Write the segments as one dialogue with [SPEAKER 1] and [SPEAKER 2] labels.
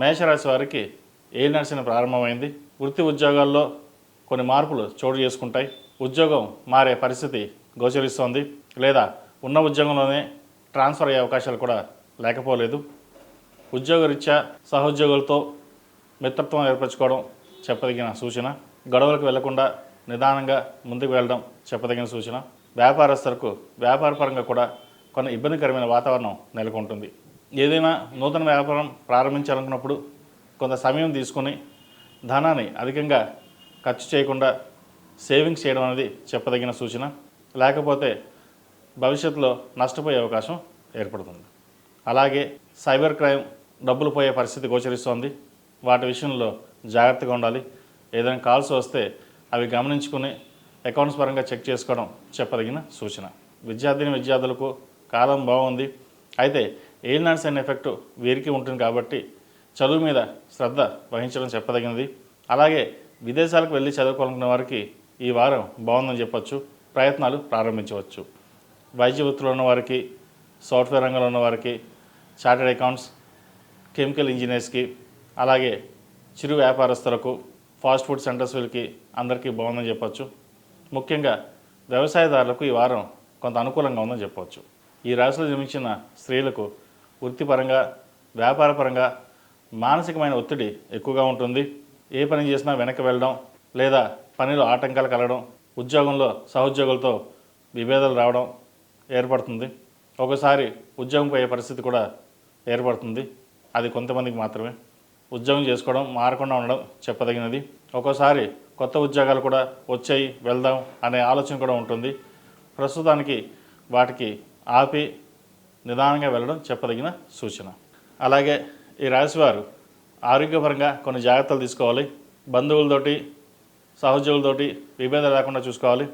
[SPEAKER 1] మేషరాశి వారికి ఏలి నడిచిన ప్రారంభమైంది. వృత్తి ఉద్యోగాల్లో కొన్ని మార్పులు చోటు చేసుకుంటాయి. ఉద్యోగం మారే పరిస్థితి గోచరిస్తోంది. లేదా ఉన్న ఉద్యోగంలోనే ట్రాన్స్ఫర్ అయ్యే అవకాశాలు కూడా లేకపోలేదు. ఉద్యోగరీత్యా సహోద్యోగులతో మిత్రత్వం ఏర్పరచుకోవడం చెప్పదగిన సూచన. గొడవలకు వెళ్లకుండా నిదానంగా ముందుకు వెళ్ళడం చెప్పదగిన సూచన. వ్యాపారస్తులకు వ్యాపారపరంగా కూడా కొన్ని ఇబ్బందికరమైన వాతావరణం నెలకొంటుంది. ఏదైనా నూతన వ్యాపారం ప్రారంభించాలనుకున్నప్పుడు కొంత సమయం తీసుకుని ధనాన్ని అధికంగా ఖర్చు చేయకుండా సేవింగ్స్ చేయడం అనేది చెప్పదగిన సూచన. లేకపోతే భవిష్యత్తులో నష్టపోయే అవకాశం ఏర్పడుతుంది. అలాగే సైబర్ క్రైమ్, డబ్బులు పోయే పరిస్థితి గోచరిస్తోంది. వాటి విషయంలో జాగ్రత్తగా ఉండాలి. ఏదైనా కాల్స్ వస్తే అవి గమనించుకుని అకౌంట్స్ పరంగా చెక్ చేసుకోవడం చెప్పదగిన సూచన. విద్యార్థులకు కాలం బాగుంది. అయితే ఏలినాటి శని ఎఫెక్ట్ వీరికి ఉంటుంది కాబట్టి చదువు మీద శ్రద్ధ వహించడం చెప్పదగినది. అలాగే విదేశాలకు వెళ్ళి చదువుకోవాలనుకున్న వారికి ఈ వారం బాగుందని చెప్పొచ్చు. ప్రయత్నాలు ప్రారంభించవచ్చు. వైద్య వృత్తిలో ఉన్న వారికి, సాఫ్ట్వేర్ రంగంలో ఉన్న వారికి, చార్టెడ్ అకౌంట్స్, కెమికల్ ఇంజనీర్స్కి, అలాగే చిరు వ్యాపారస్తులకు, ఫాస్ట్ ఫుడ్ సెంటర్స్ వీళ్ళకి అందరికీ బాగుందని చెప్పొచ్చు. ముఖ్యంగా వ్యవసాయదారులకు ఈ వారం కొంత అనుకూలంగా ఉందని చెప్పవచ్చు. ఈ రాశిలో జన్మించిన స్త్రీలకు వృత్తిపరంగా, వ్యాపారపరంగా మానసికమైన ఒత్తిడి ఎక్కువగా ఉంటుంది. ఏ పని చేసినా వెనక్కి వెళ్ళడం, లేదా పనిలో ఆటంకాలు కలగడం, ఉద్యోగంలో సహోద్యోగులతో విభేదాలు రావడం ఏర్పడుతుంది. ఒకసారి ఉద్యోగం పోయే పరిస్థితి కూడా ఏర్పడుతుంది. అది కొంతమందికి మాత్రమే. ఉద్యోగం చేసుకోవడం, మారకుండా ఉండడం చెప్పదగినది. ఒక్కోసారి కొత్త ఉద్యోగాలు కూడా వచ్చాయి, వెళ్దాం అనే ఆలోచన కూడా ఉంటుంది. ప్రస్తుతానికి వాటికి ఆపి నిదానంగా వెళ్ళడం చెప్పదగిన సూచన. అలాగే ఈ రాశివారు ఆరోగ్యపరంగా కొన్ని జాగ్రత్తలు తీసుకోవాలి. బంధువులతోటి, సహోద్యోగులతోటి విభేదాలు లేకుండా చూసుకోవాలి.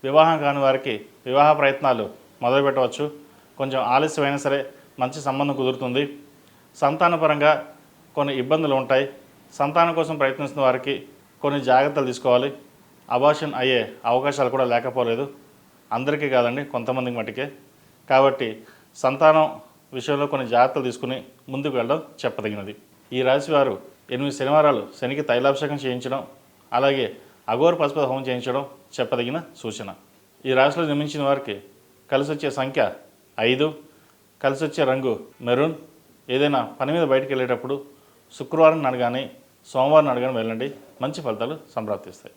[SPEAKER 1] వివాహం కాని వారికి వివాహ ప్రయత్నాలు మొదలుపెట్టవచ్చు. కొంచెం ఆలస్యమైనా సరే మంచి సంబంధం కుదురుతుంది. సంతానపరంగా కొన్ని ఇబ్బందులు ఉంటాయి. సంతానం కోసం ప్రయత్నిస్తున్న వారికి కొన్ని జాగ్రత్తలు తీసుకోవాలి. అబార్షన్ అయ్యే అవకాశాలు కూడా లేకపోలేదు. అందరికీ కాదండి, కొంతమందికి మటుకే. కాబట్టి సంతానం విషయంలో కొన్ని జాగ్రత్తలు తీసుకుని ముందుకు వెళ్ళడం చెప్పదగినది. ఈ రాశి వారు 8 శనివారాలు శనికి తైలాభిషేకం చేయించడం, అలాగే అఘోర పశుపత హోమం చేయించడం చెప్పదగిన సూచన. ఈ రాశిలో జన్మించిన వారికి కలిసి వచ్చే సంఖ్య 5, కలిసి వచ్చే రంగు మెరూన్. ఏదైనా పని మీద బయటికి వెళ్ళేటప్పుడు శుక్రవారం నాడు కానీ, సోమవారం నాడు కానీ వెళ్ళండి. మంచి ఫలితాలు సంప్రాప్తిస్తాయి.